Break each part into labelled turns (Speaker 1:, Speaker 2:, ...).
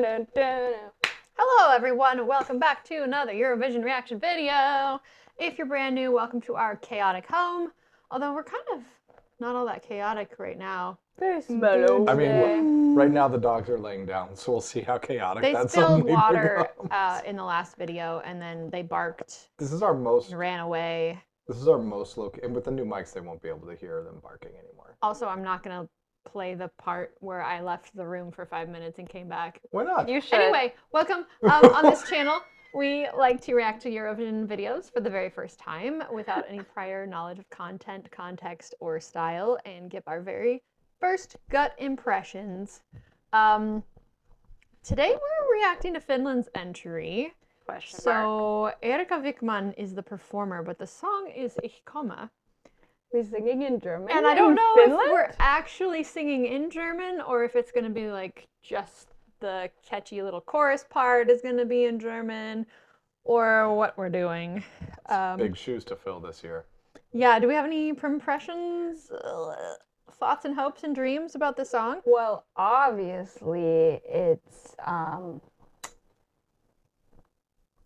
Speaker 1: Hello everyone, welcome back to another Eurovision reaction video. If you're brand new, welcome to our chaotic home. Although we're kind of not all that chaotic right now.
Speaker 2: I mean, right now the dogs are laying down, so we'll see how chaotic that
Speaker 1: spilled
Speaker 2: suddenly
Speaker 1: water
Speaker 2: becomes.
Speaker 1: in the last video, and then they barked.
Speaker 2: This is our most.
Speaker 1: Ran away.
Speaker 2: This is our most low. And with the new mics, they won't be able to hear them barking anymore.
Speaker 1: Also, I'm not gonna play the part where I left the room for 5 minutes and came back.
Speaker 2: Why not?
Speaker 1: You should. Anyway, welcome. On this channel, we like to react to Eurovision videos for the very first time without any prior knowledge of content, context, or style, and give our very first gut impressions. Today we're reacting to Finland's entry. So Erika Vikman is the performer, but the song is Ich komme.
Speaker 3: We're singing in German.
Speaker 1: And I don't know
Speaker 3: Finland?
Speaker 1: if we're actually singing in German or if it's going to be like just the catchy little chorus part is going to be in German or what we're doing.
Speaker 2: Big shoes to fill this year.
Speaker 1: Yeah, do we have any impressions, thoughts and hopes and dreams about the song?
Speaker 3: Well, obviously it's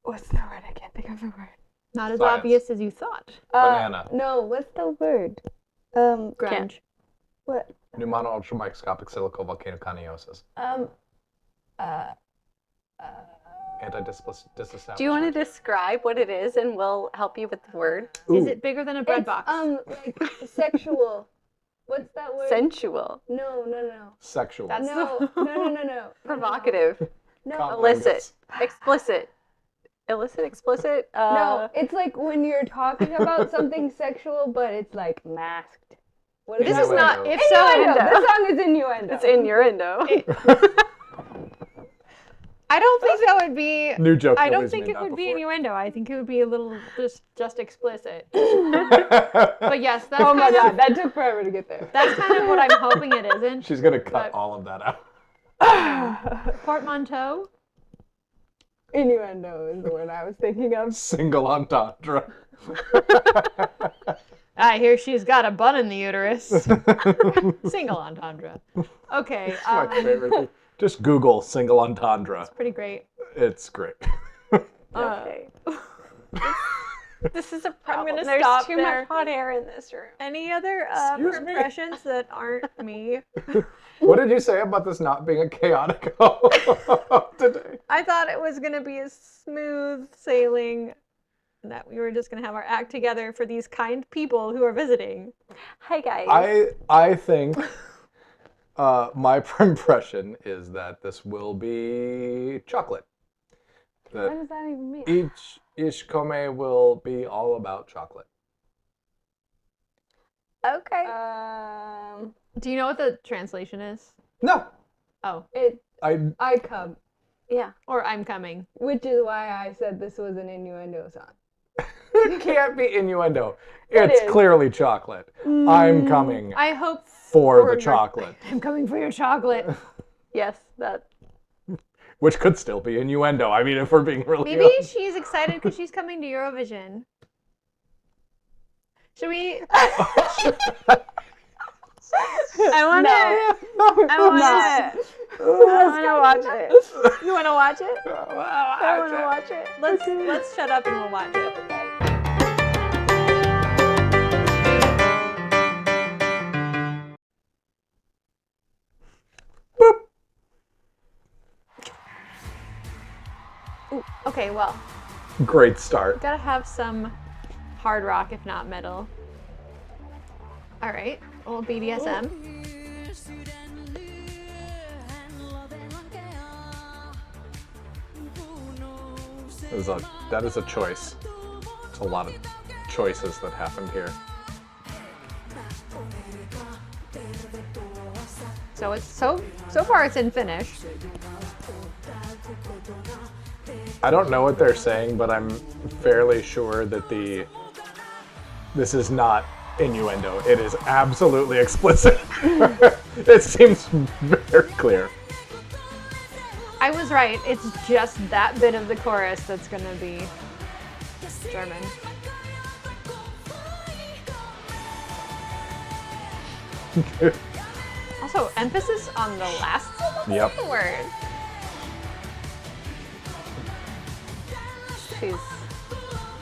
Speaker 3: what's the word? I can't think of the word.
Speaker 1: Not as
Speaker 2: Science.
Speaker 1: obvious as you thought.
Speaker 2: Banana.
Speaker 3: No, what's the word?
Speaker 1: Grunge.
Speaker 3: What?
Speaker 2: Pneumono ultramicroscopic silicovolcanoconiosis. Anti-disestablishment.
Speaker 4: Do you want to describe what it is and we'll help you with the word?
Speaker 1: Is it bigger than a bread box?
Speaker 3: Like sexual. What's that word?
Speaker 4: Sensual.
Speaker 3: No.
Speaker 2: Sexual.
Speaker 1: That's
Speaker 3: No.
Speaker 4: Provocative.
Speaker 3: No.
Speaker 4: Illicit. Explicit. Illicit, explicit.
Speaker 3: No, it's like when you're talking about something sexual, but it's like masked. What
Speaker 1: This
Speaker 3: that
Speaker 1: is
Speaker 3: word?
Speaker 1: not, if so,
Speaker 3: Innuendo. The song is innuendo.
Speaker 4: It's innuendo.
Speaker 1: I don't think that would be.
Speaker 2: New joke.
Speaker 1: I don't
Speaker 2: nobody's
Speaker 1: think
Speaker 2: made
Speaker 1: it
Speaker 2: that
Speaker 1: would be
Speaker 2: before.
Speaker 1: innuendo. I think it would be a little just explicit. But yes, that's
Speaker 3: Oh my
Speaker 1: kind
Speaker 3: god,
Speaker 1: of
Speaker 3: that took forever to get there.
Speaker 1: that's kind of what I'm hoping it isn't.
Speaker 2: She's gonna cut
Speaker 1: But-
Speaker 2: all of that out.
Speaker 1: Portmanteau.
Speaker 3: Innuendo is the word I was thinking of.
Speaker 2: Single entendre.
Speaker 1: I hear she's got a bun in the uterus. Single entendre. Okay.
Speaker 2: My favorite thing. Just Google single entendre.
Speaker 1: Pretty great.
Speaker 2: It's great.
Speaker 4: Okay. This is a problem.
Speaker 1: gonna
Speaker 4: There's
Speaker 1: stop
Speaker 4: too
Speaker 1: there.
Speaker 4: much hot air in this room.
Speaker 1: Any other
Speaker 2: Excuse me?
Speaker 1: impressions that aren't me?
Speaker 2: What did you say about this not being a chaotic home today?
Speaker 1: I thought it was gonna be a smooth sailing, and that we were just gonna have our act together for these kind people who are visiting.
Speaker 4: Hi guys.
Speaker 2: I think my impression is that this will be chocolate.
Speaker 3: What
Speaker 2: That
Speaker 3: does that even mean?
Speaker 2: each KOMME will be all about chocolate.
Speaker 4: Okay.
Speaker 1: Do you know what the translation is?
Speaker 2: No,
Speaker 1: Oh,
Speaker 3: I come,
Speaker 4: Yeah.
Speaker 1: or I'm coming.
Speaker 3: which is why I said this was an innuendo song.
Speaker 2: it can't be innuendo. It's
Speaker 3: is.
Speaker 2: clearly chocolate. I'm coming
Speaker 1: I hope
Speaker 2: for the
Speaker 1: your-
Speaker 2: chocolate,
Speaker 1: I'm coming for your chocolate.
Speaker 4: Yes, that.
Speaker 2: which could still be innuendo. I mean, if we're being really
Speaker 1: Maybe
Speaker 2: honest.
Speaker 1: she's excited because she's coming to Eurovision. Should we?
Speaker 4: I want to. I want to watch it.
Speaker 1: You want to watch it?
Speaker 4: I want to watch it.
Speaker 1: Let's shut up and we'll watch it. Ooh, okay, well,
Speaker 2: Great start.
Speaker 1: gotta have some hard rock, if not metal. All right, a little BDSM.
Speaker 2: That is a choice. It's a lot of choices that happened here.
Speaker 1: So it's so far it's in Finnish.
Speaker 2: I don't know what they're saying, but I'm fairly sure that this is not innuendo. It is absolutely explicit. It seems very clear.
Speaker 1: I was right. It's just that bit of the chorus that's gonna be German. Also, emphasis on the last syllable
Speaker 2: Yep.
Speaker 1: of the word.
Speaker 4: She's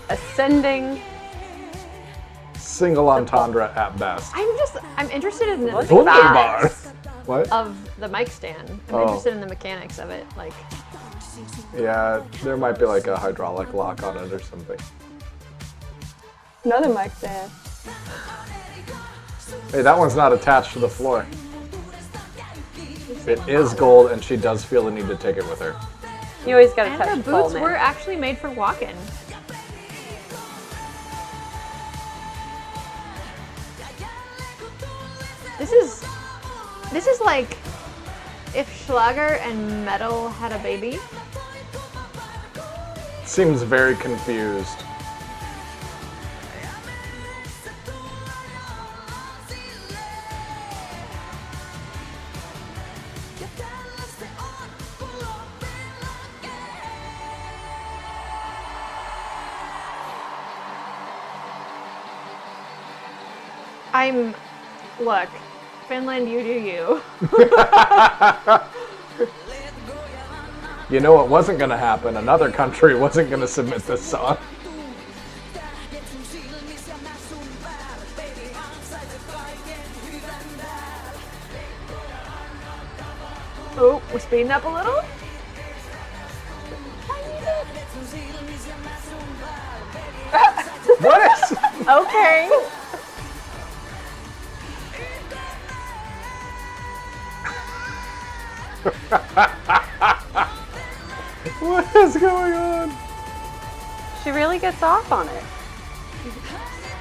Speaker 4: ascending.
Speaker 2: Single entendre at best.
Speaker 1: I'm interested in the
Speaker 2: Wunderbar.
Speaker 1: mechanics
Speaker 2: What?
Speaker 1: of the mic stand. I'm
Speaker 2: Oh.
Speaker 1: interested in the mechanics of it. Like,
Speaker 2: Yeah, there might be like a hydraulic lock on it or something.
Speaker 3: Another mic stand.
Speaker 2: Hey, that one's not attached to the floor. It is gold, and she does feel the need to take it with her.
Speaker 4: You always gotta
Speaker 1: and
Speaker 4: touch
Speaker 1: her
Speaker 4: the
Speaker 1: boots
Speaker 4: foam
Speaker 1: were
Speaker 4: in.
Speaker 1: actually made for walking. This is like if Schlager and metal had a baby.
Speaker 2: Seems very confused.
Speaker 1: Look, Finland, you do you.
Speaker 2: You know what wasn't going to happen? Another country wasn't going to submit this song.
Speaker 1: Oh, we're speeding up a little.
Speaker 2: What is?
Speaker 4: Okay.
Speaker 2: What is going on?
Speaker 4: She really gets off on it.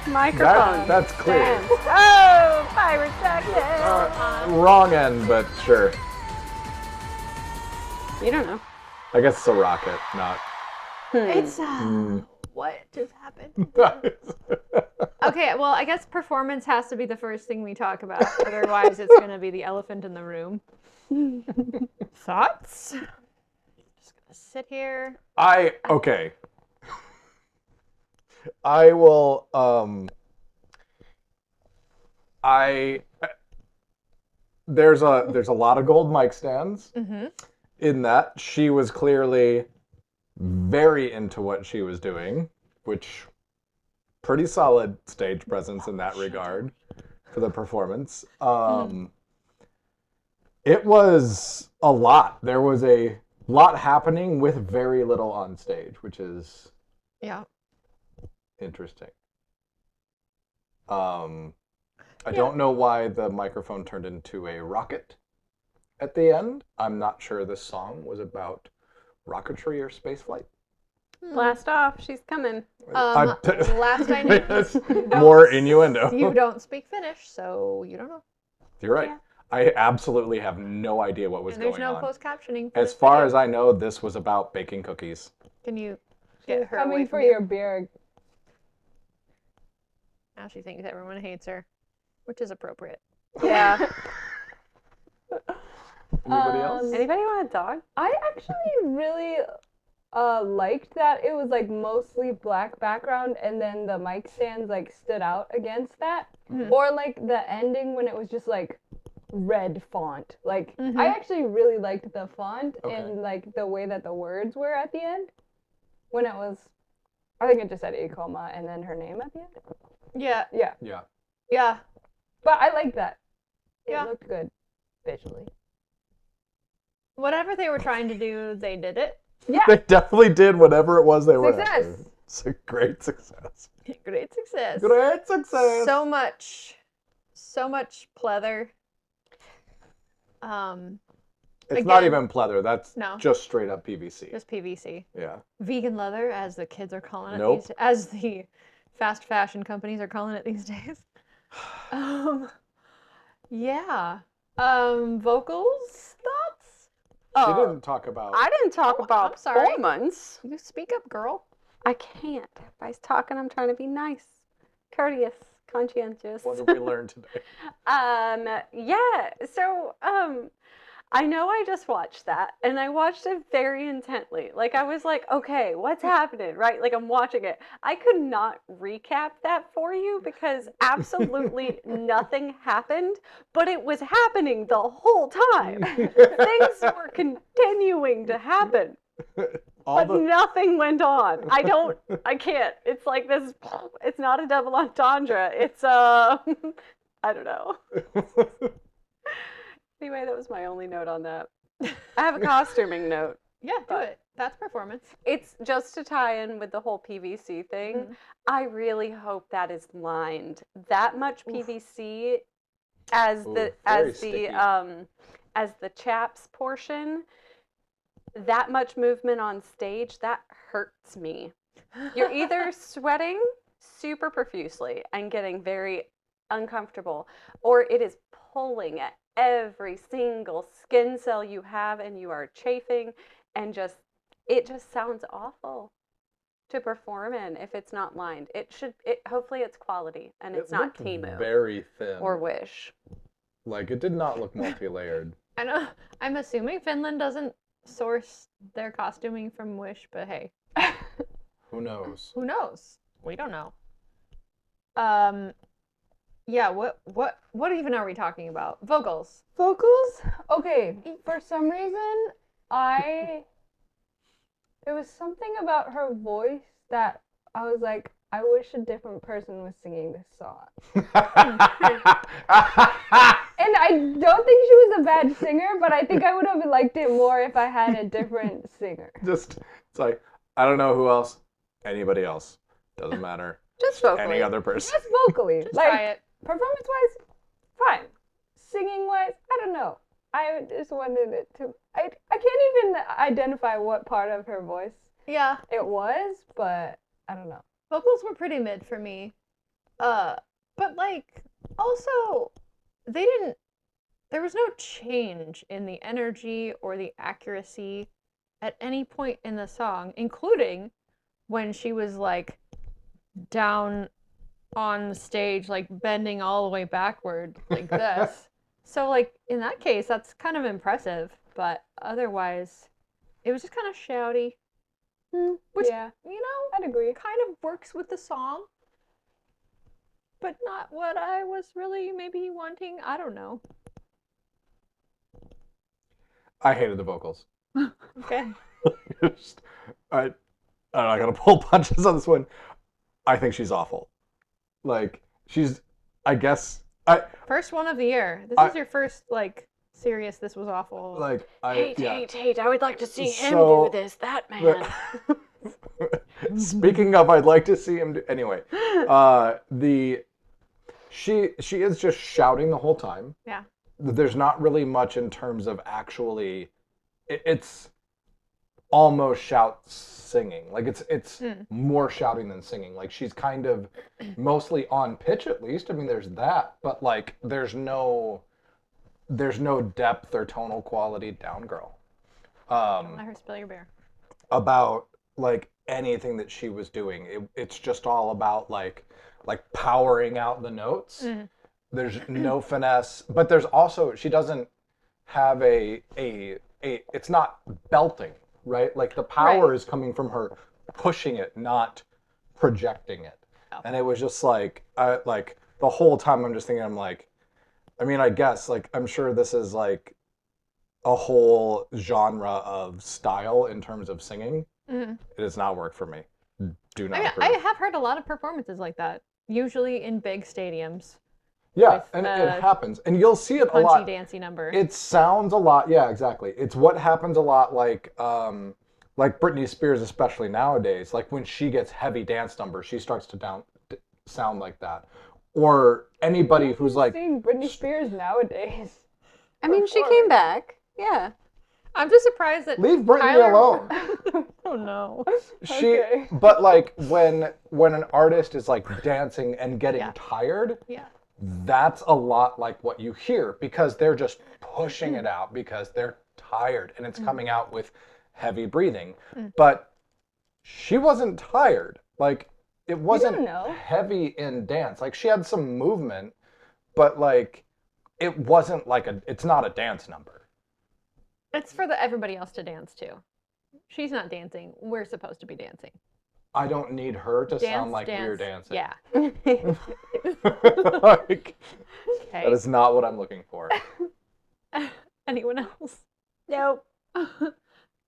Speaker 4: Microphone.
Speaker 2: That's clear.
Speaker 4: Dance. Oh, pyrotechnics.
Speaker 2: Wrong end, but sure.
Speaker 4: You don't know.
Speaker 2: I guess it's a rocket, not.
Speaker 1: It's what just happened? Okay, well, I guess performance has to be the first thing we talk about. Otherwise, it's going to be the elephant in the room. Thoughts? Just going to sit here.
Speaker 2: Okay. I will, there's a lot of gold mic stands in that. She was clearly very into what she was doing, which pretty solid stage presence in that regard for the performance. It was a lot. There was a lot happening with very little on stage, which is
Speaker 1: Yeah.
Speaker 2: interesting. I don't know why the microphone turned into a rocket at the end. I'm not sure this song was about rocketry or spaceflight.
Speaker 4: Blast off. She's coming.
Speaker 1: Last I knew,
Speaker 2: That's more innuendo.
Speaker 1: you don't speak Finnish, so you don't know.
Speaker 2: You're right.
Speaker 4: Yeah.
Speaker 2: I absolutely have no idea what was
Speaker 1: And there's
Speaker 2: going
Speaker 1: no
Speaker 2: on.
Speaker 1: closed captioning.
Speaker 2: As far as I know, this was about baking cookies.
Speaker 1: Can you
Speaker 3: She's
Speaker 1: get her away
Speaker 3: coming
Speaker 1: from
Speaker 3: for
Speaker 1: you?
Speaker 3: your beer.
Speaker 1: Now she thinks everyone hates her, which is appropriate.
Speaker 4: Yeah.
Speaker 2: Anybody else?
Speaker 4: Anybody want a dog?
Speaker 3: I actually really liked that it was like mostly black background and then the mic stands like stood out against that. Or like the ending when it was just like red font. Like I actually really liked the font and like the way that the words were at the end. When it was, I think it just said KOMME and then her name at the end.
Speaker 1: Yeah,
Speaker 3: Yeah.
Speaker 2: Yeah.
Speaker 1: yeah.
Speaker 3: But I like that. It
Speaker 1: Yeah.
Speaker 3: looked good visually.
Speaker 1: Whatever they were trying to do, they did it.
Speaker 3: Yeah.
Speaker 2: They definitely did whatever it was they were
Speaker 3: Success.
Speaker 2: after. It's a great success.
Speaker 1: Great success.
Speaker 2: Great success.
Speaker 1: So much pleather.
Speaker 2: It's not
Speaker 1: again-
Speaker 2: even pleather. That's
Speaker 1: No.
Speaker 2: just straight up PVC.
Speaker 1: Just PVC.
Speaker 2: Yeah.
Speaker 1: Vegan leather, as the kids are calling it.
Speaker 2: Nope.
Speaker 1: As the fast fashion companies are calling it these days. Yeah. Vocals? Thoughts?
Speaker 2: She didn't talk about.
Speaker 4: I didn't talk about
Speaker 1: I'm sorry.
Speaker 4: hormones.
Speaker 1: You speak up, girl.
Speaker 4: I can't. If I was talking, I'm trying to be nice, courteous, conscientious.
Speaker 2: What did we learn today?
Speaker 4: Yeah. So, I know I just watched that and I watched it very intently. Like I was like, okay, what's happening? Right? Like I'm watching it. I could not recap that for you because absolutely nothing happened, but it was happening the whole time. Things were continuing to happen. but nothing went on. I can't. It's like this, it's not a double entendre. It's I don't know. Anyway, that was my only note on that. I have a costuming note.
Speaker 1: Yeah, do it. That's performance.
Speaker 4: It's just to tie in with the whole PVC thing.
Speaker 1: Mhm.
Speaker 4: I really hope that is lined. That much PVC as the chaps portion, that much movement on stage, that hurts me. You're either sweating super profusely and getting very uncomfortable, or it is pulling at every single skin cell you have and you are chafing, and it just sounds awful to perform in if it's not lined. Hopefully it's quality and it's not Temu
Speaker 2: very thin.
Speaker 4: or Wish.
Speaker 2: Like, it did not look multi-layered.
Speaker 1: I know. I'm assuming Finland doesn't source their costuming from Wish, but hey.
Speaker 2: Who knows?
Speaker 1: Who knows? We don't know. Yeah, what even are we talking about? Vocals.
Speaker 3: Vocals? Okay, for some reason, there was something about her voice that I was like, I wish a different person was singing this song. And I don't think she was a bad singer, but I think I would have liked it more if I had a different singer.
Speaker 2: It's like, I don't know who else. Anybody else. Doesn't matter.
Speaker 4: Just vocally.
Speaker 2: Any other person.
Speaker 3: Just vocally.
Speaker 1: Just
Speaker 3: like,
Speaker 1: try it.
Speaker 3: performance-wise, fine. Singing-wise, I don't know. I just wanted it to... I can't even identify what part of her voice
Speaker 1: Yeah.
Speaker 3: it was, but I don't know.
Speaker 1: Vocals were pretty mid for me. But like, also, there was no change in the energy or the accuracy at any point in the song, including when she was like down on stage, like bending all the way backward like this. So like in that case, that's kind of impressive, but otherwise it was just kind of shouty. Which,
Speaker 3: Yeah,
Speaker 1: you know,
Speaker 3: I'd agree.
Speaker 1: kind of works with the song, but not what I was really maybe wanting. I don't know.
Speaker 2: I hated the vocals.
Speaker 1: Okay.
Speaker 2: I don't know, I gotta pull punches on this one. I think she's awful. Like, I guess,
Speaker 1: First one of the year. This is your first, like, serious, this was awful.
Speaker 2: like,
Speaker 4: Hate. I would like to see him
Speaker 2: So-
Speaker 4: do this, that man.
Speaker 2: Speaking of, I'd like to see him do, anyway, she is just shouting the whole time.
Speaker 1: Yeah.
Speaker 2: There's not really much in terms of actually, it's almost shout singing. Like it's more shouting than singing. Like she's kind of mostly on pitch at least. I mean, there's that, but like there's no depth or tonal quality down, girl.
Speaker 1: Don't let her spill your beer.
Speaker 2: About like anything that she was doing. It's just all about like powering out the notes. There's no finesse, but there's also, she doesn't have it's not belting, right? Like the power is coming from her pushing it, not projecting it.
Speaker 1: Oh.
Speaker 2: And it was just like, like the whole time I'm just thinking, I'm like, I mean, I guess like, I'm sure this is like a whole genre of style in terms of singing. It does not work for me. Do not approve.
Speaker 1: I have heard a lot of performances like that, usually in big stadiums.
Speaker 2: Yeah,
Speaker 1: with,
Speaker 2: and it happens. And you'll see it a lot.
Speaker 1: Punchy, dancey number.
Speaker 2: It sounds a lot, yeah, exactly. It's what happens a lot like Britney Spears, especially nowadays. Like when she gets heavy dance numbers, she starts to sound like that. Or anybody who's like...
Speaker 3: Seeing Britney Spears nowadays.
Speaker 4: I mean, she came back. Yeah.
Speaker 1: I'm just surprised that
Speaker 2: Leave Britney
Speaker 1: Tyler...
Speaker 2: alone.
Speaker 1: Oh no.
Speaker 3: Okay.
Speaker 2: But like when an artist is like dancing and getting tired...
Speaker 1: Yeah.
Speaker 2: That's a lot like what you hear because they're just pushing it out because they're tired and it's coming out with heavy breathing. But she wasn't tired. Like it wasn't heavy in dance. Like she had some movement, but like it wasn't like it's not a dance number.
Speaker 1: It's for everybody else to dance to. She's not dancing. We're supposed to be dancing.
Speaker 2: I don't need her to sound like we're dancing.
Speaker 1: Yeah.
Speaker 2: Like,
Speaker 1: Okay.
Speaker 2: that is not what I'm looking for.
Speaker 1: Anyone else?
Speaker 4: Nope.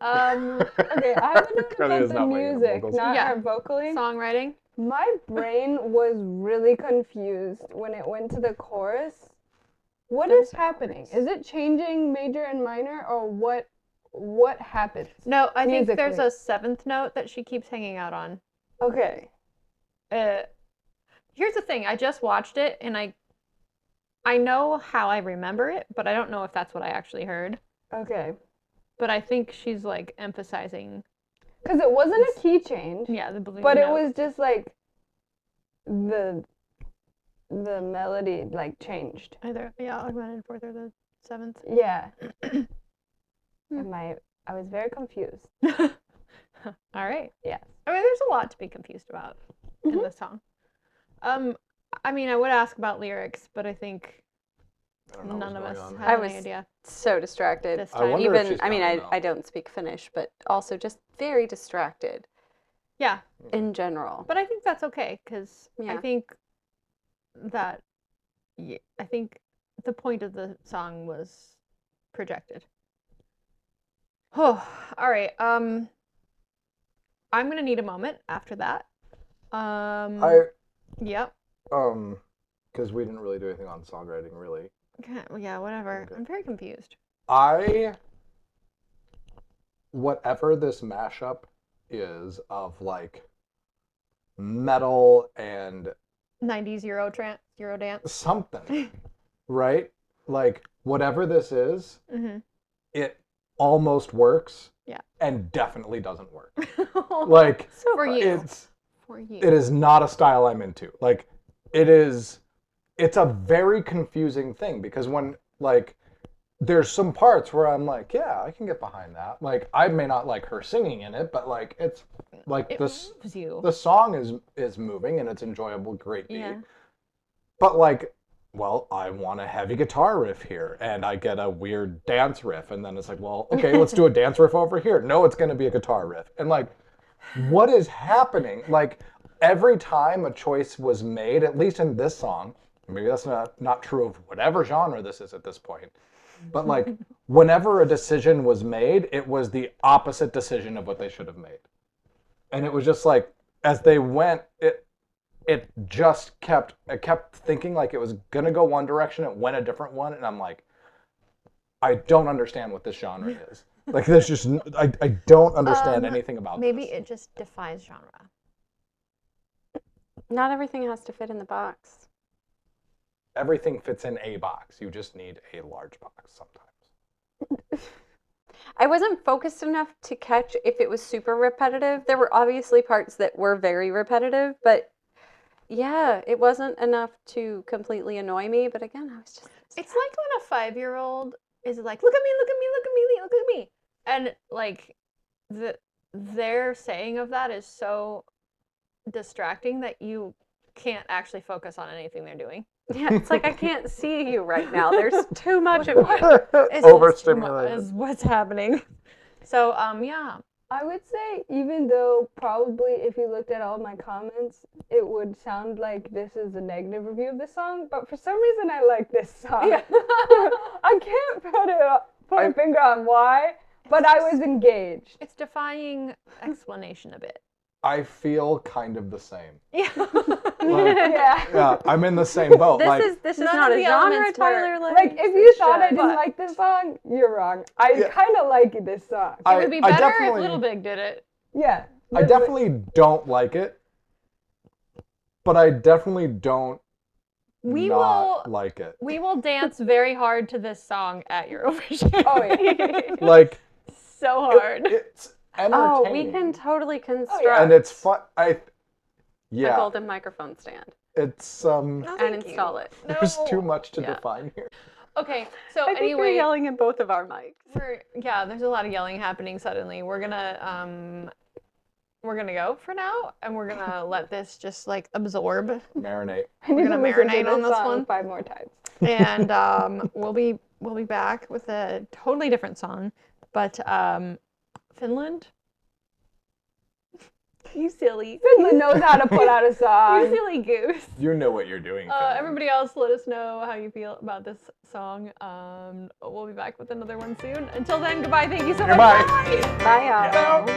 Speaker 3: Okay, I have a
Speaker 2: Carly
Speaker 3: note
Speaker 2: is
Speaker 3: about the
Speaker 2: not weighing in on
Speaker 3: music,
Speaker 2: vocals.
Speaker 3: not
Speaker 1: Yeah.
Speaker 3: our vocaling.
Speaker 1: Songwriting.
Speaker 3: My brain was really confused when it went to the chorus. What is happening? Is it changing major and minor, or what happens?
Speaker 1: No, I think there's
Speaker 3: Musically.
Speaker 1: a seventh note that she keeps hanging out on.
Speaker 3: Okay.
Speaker 1: Here's the thing. I just watched it, and I know how I remember it, but I don't know if that's what I actually heard.
Speaker 3: Okay.
Speaker 1: But I think she's like emphasizing,
Speaker 3: Because it wasn't a key change,
Speaker 1: yeah, the belief.
Speaker 3: but it was just like the melody like changed.
Speaker 1: either augmented fourth or the seventh.
Speaker 3: Yeah. And I was very confused.
Speaker 1: All right.
Speaker 3: Yes.
Speaker 1: I mean, there's a lot to be confused about in this song. I mean, I would ask about lyrics, but I think
Speaker 2: I don't know
Speaker 1: none of
Speaker 2: what's
Speaker 1: us
Speaker 2: going on.
Speaker 4: I
Speaker 1: have
Speaker 4: was-
Speaker 1: any idea
Speaker 4: So distracted.
Speaker 1: this
Speaker 2: I
Speaker 1: time.
Speaker 2: wonder if
Speaker 4: Even,
Speaker 2: she's
Speaker 4: I mean,
Speaker 2: gonna
Speaker 4: I
Speaker 2: know.
Speaker 4: don't speak Finnish, but also just very distracted
Speaker 1: Yeah,
Speaker 4: in general.
Speaker 1: but I think that's okay because I
Speaker 4: Yeah.
Speaker 1: think that I think the point of the song was projected. Oh, all right. I'm gonna need a moment after that. Yep.
Speaker 2: Because we didn't really do anything on songwriting, really.
Speaker 1: Okay, well, yeah, whatever.
Speaker 2: Okay.
Speaker 1: I'm very confused.
Speaker 2: Whatever this mashup is of like metal and
Speaker 1: 90s Euro dance.
Speaker 2: something, right? Like whatever this is,
Speaker 1: Mm-hmm.
Speaker 2: it almost works.
Speaker 1: Yeah.
Speaker 2: And definitely doesn't work. Like
Speaker 1: For you.
Speaker 2: it's
Speaker 1: For you.
Speaker 2: it is not a style I'm into. Like it's a very confusing thing because when like there's some parts where I'm like, yeah, I can get behind that. Like I may not like her singing in it, but like it's like
Speaker 1: It
Speaker 2: this
Speaker 1: moves you.
Speaker 2: the song is moving and it's enjoyable, great beat.
Speaker 1: Yeah.
Speaker 2: But like, well, I want a heavy guitar riff here, and I get a weird dance riff, and then it's like, well, okay, let's do a dance riff over here. No, it's going to be a guitar riff, and like, what is happening? Like every time a choice was made, at least in this song, maybe that's not true of whatever genre this is at this point, but like whenever a decision was made, it was the opposite decision of what they should have made. And it was just like, as they went, it just kept thinking like it was gonna go one direction, it went a different one, and I'm like, I don't understand what this genre is. Like there's just I don't understand anything about
Speaker 1: Maybe
Speaker 2: this.
Speaker 1: it just defies genre.
Speaker 4: Not everything has to fit in the box.
Speaker 2: Everything fits in a box. You just need a large box sometimes.
Speaker 4: I wasn't focused enough to catch if it was super repetitive. There were obviously parts that were very repetitive, but yeah, it wasn't enough to completely annoy me. But again, I was just.
Speaker 1: It's like when a 5-year-old is like, look at me, look at me, look at me, look at me. And like their saying of that is so distracting that you can't actually focus on anything they're doing.
Speaker 4: Yeah, it's like I can't see you right now. There's too much of you.
Speaker 1: It's
Speaker 2: Overstimulated.
Speaker 1: is what's happening. So yeah.
Speaker 3: I would say, even though probably if you looked at all my comments, it would sound like this is a negative review of the song, but for some reason I like this song.
Speaker 1: Yeah.
Speaker 3: I can't put a finger on why, but I was engaged.
Speaker 1: It's defying explanation a bit.
Speaker 2: I feel kind of the same.
Speaker 1: Yeah.
Speaker 3: Yeah.
Speaker 2: Yeah, I'm in the same boat.
Speaker 4: This is
Speaker 1: none
Speaker 4: not
Speaker 1: of
Speaker 4: a
Speaker 1: the
Speaker 4: genre,
Speaker 1: elements were-
Speaker 4: Tyler.
Speaker 3: Like, if you thought I
Speaker 4: should.
Speaker 3: didn't like this song, you're wrong. I
Speaker 2: Yeah.
Speaker 3: kind of like this song.
Speaker 1: It would be
Speaker 2: I
Speaker 1: better if
Speaker 2: definitely-
Speaker 1: Little Big did it.
Speaker 3: Yeah.
Speaker 2: I definitely don't like it, but I definitely don't
Speaker 1: We
Speaker 2: not
Speaker 1: will
Speaker 2: like it.
Speaker 1: we will dance very hard to this song at Eurovision.
Speaker 3: Oh, yeah.
Speaker 2: Like
Speaker 1: So hard.
Speaker 2: it's
Speaker 4: Oh,
Speaker 2: entertaining.
Speaker 4: we can totally construct
Speaker 2: and it's fun.
Speaker 4: a
Speaker 2: Yeah,
Speaker 4: golden microphone stand
Speaker 2: it's
Speaker 1: No,
Speaker 4: and
Speaker 1: thank you.
Speaker 4: install it.
Speaker 2: there's
Speaker 1: No.
Speaker 2: too much to
Speaker 4: Yeah.
Speaker 2: define here.
Speaker 1: Okay, so
Speaker 4: I think you're
Speaker 1: anyway,
Speaker 4: yelling in both of our mics.
Speaker 1: there's a lot of yelling happening suddenly. We're gonna go for now, and we're gonna let this just like absorb,
Speaker 2: Marinate.
Speaker 3: I need
Speaker 1: We're
Speaker 3: to
Speaker 1: gonna
Speaker 3: listen to
Speaker 1: marinate on this
Speaker 3: song
Speaker 1: one.
Speaker 3: 5 more times.
Speaker 1: and we'll be back with a totally different song, but Finland. You silly.
Speaker 3: Finland knows how to put out a
Speaker 1: You
Speaker 3: song.
Speaker 1: silly goose.
Speaker 2: You know what you're doing. Finland.
Speaker 1: Everybody else, let us know how you feel about this song. We'll be back with another one soon. Until then, goodbye. Thank you so much.
Speaker 2: Goodbye.
Speaker 1: Bye.
Speaker 4: Bye, y'all.
Speaker 2: Yeah.